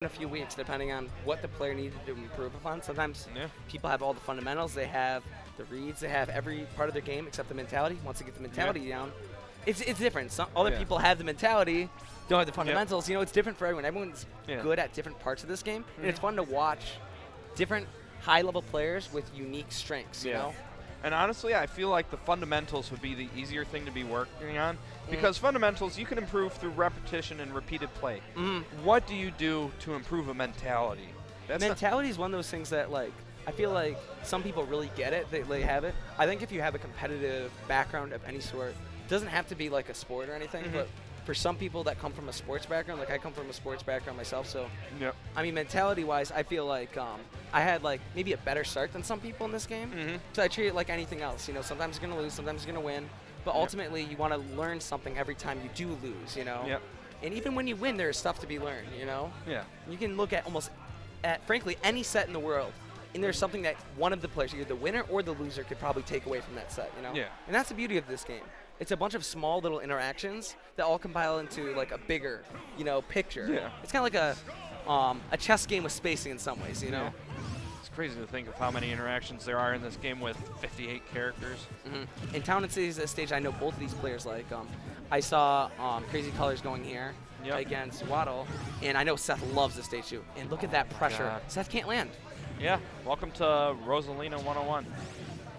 in a few weeks, depending on what the player needed to improve upon. Sometimes people have all the fundamentals, they have the reads, they have every part of their game except the mentality. Once they get the mentality down, it's different. Some other people have the mentality, don't have the fundamentals. You know, it's different for everyone. Everyone's good at different parts of this game, and it's fun to watch different high-level players with unique strengths, you know? And honestly, I feel like the fundamentals would be the easier thing to be working on because fundamentals you can improve through repetition and repeated play. What do you do to improve a mentality? Mentality is one of those things that, like, I feel like some people really get it. They have it. I think if you have a competitive background of any sort, it doesn't have to be like a sport or anything, but for some people that come from a sports background, like I come from a sports background myself, so I mean, mentality-wise, I feel like I had like maybe a better start than some people in this game. So I treat it like anything else. You know, sometimes you're gonna lose, sometimes you're gonna win, but ultimately you want to learn something every time you do lose. You know, and even when you win, there's stuff to be learned. You know, you can look at frankly any set in the world, and there's something that one of the players, either the winner or the loser, could probably take away from that set. You know, and that's the beauty of this game. It's a bunch of small little interactions that all compile into like a bigger, you know, picture. It's kind of like a chess game with spacing in some ways, you know. It's crazy to think of how many interactions there are in this game with 58 characters. In Town and Cities, a stage I know both of these players like. I saw Crazycolorz going here against Waddle, and I know Seth loves this stage too. And look at that pressure. Seth can't land. Welcome to RosaLuma 101.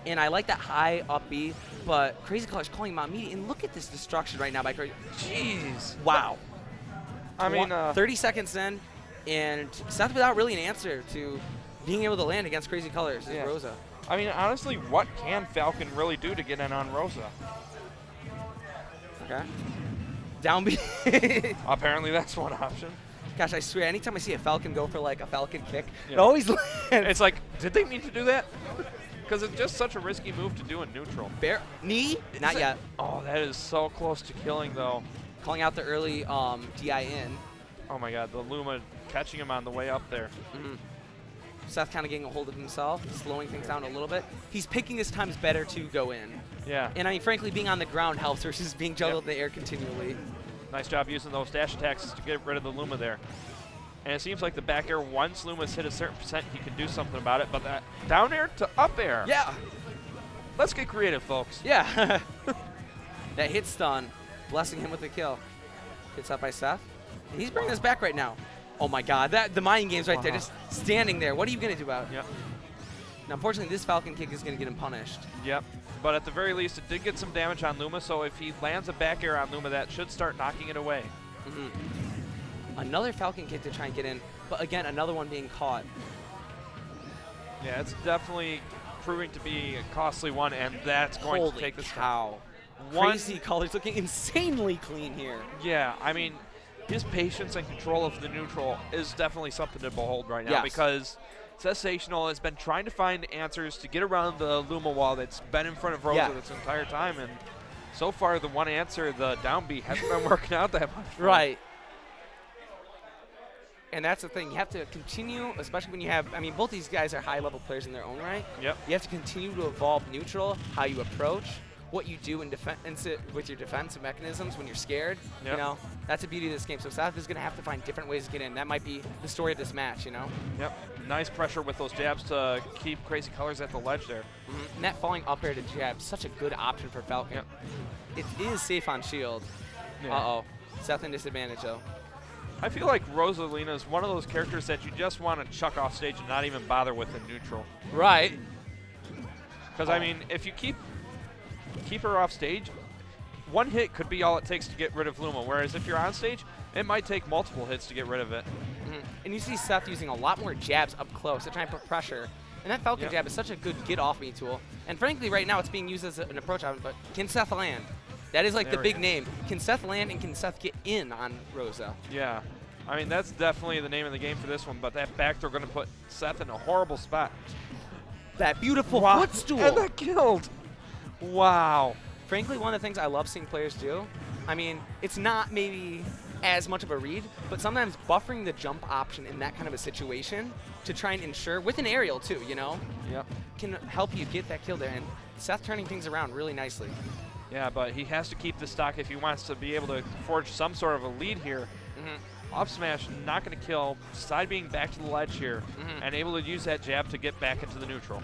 And I like that high up B, but Crazycolorz calling him out immediately. And look at this destruction right now by Crazy. Jeez. Wow. I mean, 30 seconds in, and Seth without really an answer to being able to land against Crazycolorz is Rosa. I mean, honestly, what can Falcon really do to get in on Rosa? Okay. Down B. Apparently that's one option. Gosh, I swear, anytime I see a Falcon go for like a Falcon kick, it always lands. It's like, did they mean to do that? Because it's just such a risky move to do in neutral. Knee? Not yet. Oh, that is so close to killing, though. Calling out the early DI in. Oh, my God. The Luma catching him on the way up there. Seth kind of getting a hold of himself, slowing things down a little bit. He's picking his times better to go in. And, I mean, frankly, being on the ground helps versus being juggled in the air continually. Nice job using those dash attacks to get rid of the Luma there. And it seems like the back air, once Luma's hit a certain percent, he can do something about it. But that down air to up air. Let's get creative, folks. That hit stun, blessing him with the kill. Gets up by Seth. And he's bringing us back right now. Oh, my God. The mind game's right there, just standing there. What are you going to do about it? Now, unfortunately, this Falcon kick is going to get him punished. But at the very least, it did get some damage on Luma. So if he lands a back air on Luma, that should start knocking it away. Another Falcon kick to try and get in, but again, another one being caught. It's definitely proving to be a costly one, and that's going to take the cow. Crazycolorz looking insanely clean here. I mean, his patience and control of the neutral is definitely something to behold right now because SETHsational has been trying to find answers to get around the Luma wall that's been in front of Rosa this entire time, and so far the one answer, the down B, hasn't been working out that much. And that's the thing. You have to continue, especially when you have, I mean, both these guys are high-level players in their own right. You have to continue to evolve neutral, how you approach, what you do in defense with your defensive mechanisms when you're scared. You know, that's the beauty of this game. So Seth is going to have to find different ways to get in. That might be the story of this match, you know? Nice pressure with those jabs to keep Crazycolorz at the ledge there. And that falling up air to jab, such a good option for Falcon. It is safe on shield. Seth in disadvantage, though. I feel like RosaLuma is one of those characters that you just want to chuck off stage and not even bother with in neutral. Because, I mean, if you keep her off stage, one hit could be all it takes to get rid of Luma, whereas if you're on stage, it might take multiple hits to get rid of it. And you see Seth using a lot more jabs up close to try and put pressure. And that Falcon jab is such a good get-off-me tool. And frankly, right now, it's being used as an approach option, but can Seth land? That is like the big name. Can Seth land and can Seth get in on Rosa? I mean, that's definitely the name of the game for this one, but that back throw going to put Seth in a horrible spot. That beautiful footstool. And that killed. Wow. Frankly, one of the things I love seeing players do, I mean, it's not maybe as much of a read, but sometimes buffering the jump option in that kind of a situation to try and ensure, with an aerial too, you know, can help you get that kill there. And Seth turning things around really nicely. Yeah, but he has to keep the stock if he wants to be able to forge some sort of a lead here. Up smash, not going to kill. Side being back to the ledge here, and able to use that jab to get back into the neutral.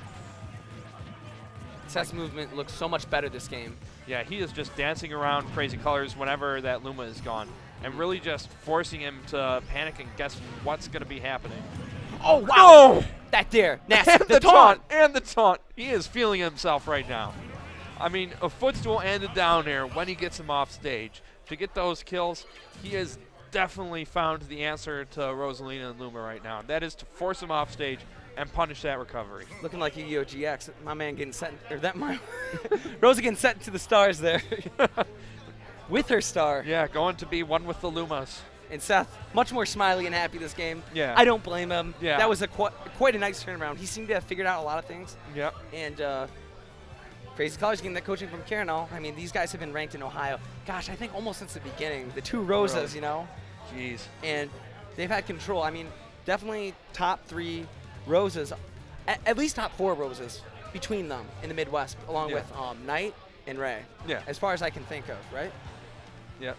Seth's movement looks so much better this game. Yeah, he is just dancing around Crazycolorz whenever that Luma is gone, and really just forcing him to panic and guess what's going to be happening. Oh, wow. Oh! That dare. Nasty. And the taunt. And the taunt. He is feeling himself right now. I mean, a footstool and a down air when he gets him off stage. To get those kills, he has definitely found the answer to RosaLuma and Luma right now. That is to force him off stage and punish that recovery. Looking like Yu-Gi-Oh! GX. My man getting sent, or that my Rosa getting sent to the stars there. With her star. Yeah, going to be one with the Lumas. And Seth, much more smiley and happy this game. Yeah. I don't blame him. Yeah. That was a quite a nice turnaround. He seemed to have figured out a lot of things. Yep. And Crazycolorz getting that coaching from Carinal. I mean, these guys have been ranked in Ohio. Gosh, I think almost since the beginning. The two Rosas, you know. Jeez. And they've had control. I mean, definitely top 3 Rosas, at least top 4 Rosas between them in the Midwest, along with Knight and Ray. Yeah. As far as I can think of, right? Yep.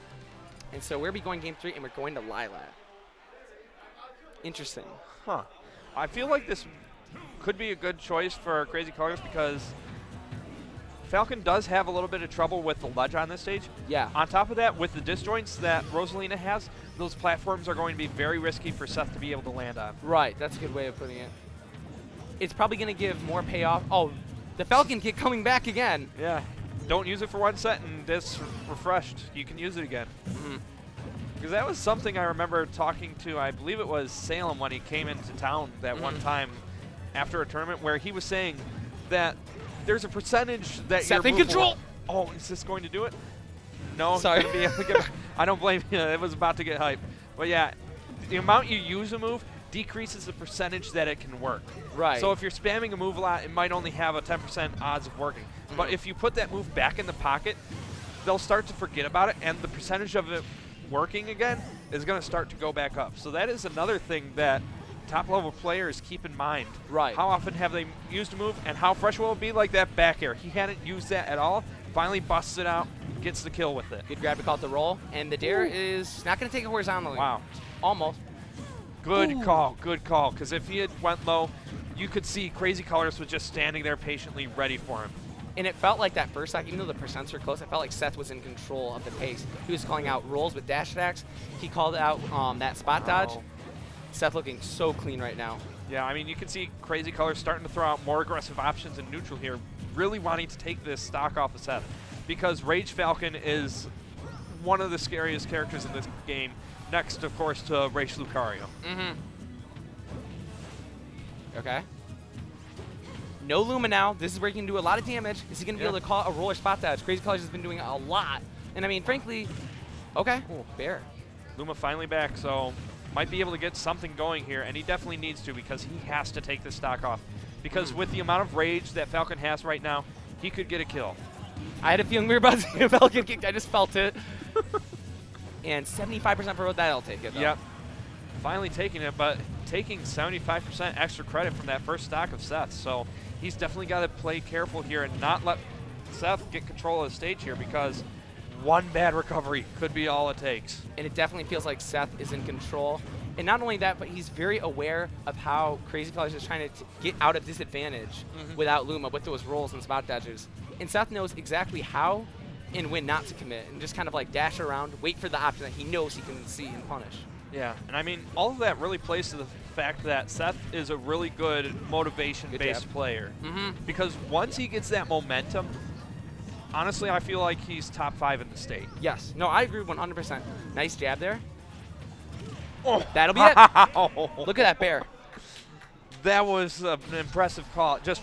And so we'll be going game 3, and we're going to Lilat. Interesting. Huh. I feel like this could be a good choice for Crazycolorz because Falcon does have a little bit of trouble with the ledge on this stage. Yeah. On top of that, with the disjoints that RosaLuma has, those platforms are going to be very risky for Seth to be able to land on. Right. That's a good way of putting it. It's probably going to give more payoff. Oh, the Falcon kick coming back again. Yeah. Don't use it for one set and it's refreshed. You can use it again. Because that was something I remember talking to, I believe it was Salem when he came into town that one time after a tournament where he was saying that there's a percentage that Seth in control. Oh, is this going to do it? No. Sorry. Be able to get, I don't blame you. It was about to get hyped. But yeah, the amount you use a move decreases the percentage that it can work. Right. So if you're spamming a move a lot, it might only have a 10% odds of working. But if you put that move back in the pocket, they'll start to forget about it, and the percentage of it working again is going to start to go back up. So that is another thing that top-level players keep in mind. Right. How often have they used a move, and how fresh will it be like that back air? He hadn't used that at all. Finally busts it out, gets the kill with it. Good grab to call it the roll, and the dare is not going to take it horizontally. Wow. Almost. Good call, good call. Because if he had went low, you could see Crazycolorz was just standing there patiently ready for him. And it felt like that first stock, even though the percents were close, it felt like Seth was in control of the pace. He was calling out rolls with dash attacks. He called out that spot dodge. Seth looking so clean right now. Yeah, I mean, you can see Crazycolorz starting to throw out more aggressive options in neutral here, really wanting to take this stock off of Seth. Because Rage Falcon is one of the scariest characters in this game, next, of course, to Rage Lucario. Okay. No Luma now. This is where he can do a lot of damage. Is he going to be able to call a roller spot dodge? Crazycolorz has been doing a lot. And I mean, frankly, okay. Ooh, fair. Luma finally back, so might be able to get something going here, and he definitely needs to because he has to take this stock off. Because with the amount of rage that Falcon has right now, he could get a kill. I had a feeling we were about to see a Falcon kick. I just felt it. And 75% for road, that'll take it, though. Yep. Finally taking it, but taking 75% extra credit from that first stock of Seth. So he's definitely got to play careful here and not let Seth get control of the stage here because one bad recovery could be all it takes. And it definitely feels like Seth is in control. And not only that, but he's very aware of how Crazycolorz is trying to get out of disadvantage without Luma, with those rolls and spot dodges. And Seth knows exactly how and when not to commit, and just kind of like dash around, wait for the option that he knows he can see and punish. Yeah, and I mean, all of that really plays to the fact that Seth is a really good motivation-based player. Because once he gets that momentum, honestly, I feel like he's top 5 in the state. Yes. No, I agree 100%. Nice jab there. Oh, that'll be it. Look at that bear. That was an impressive call. Just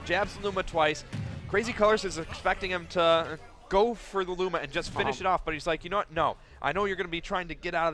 jabs Luma twice. Crazycolorz is expecting him to go for the Luma and just finish it off, but he's like, you know what? No. I know you're going to be trying to get out of that.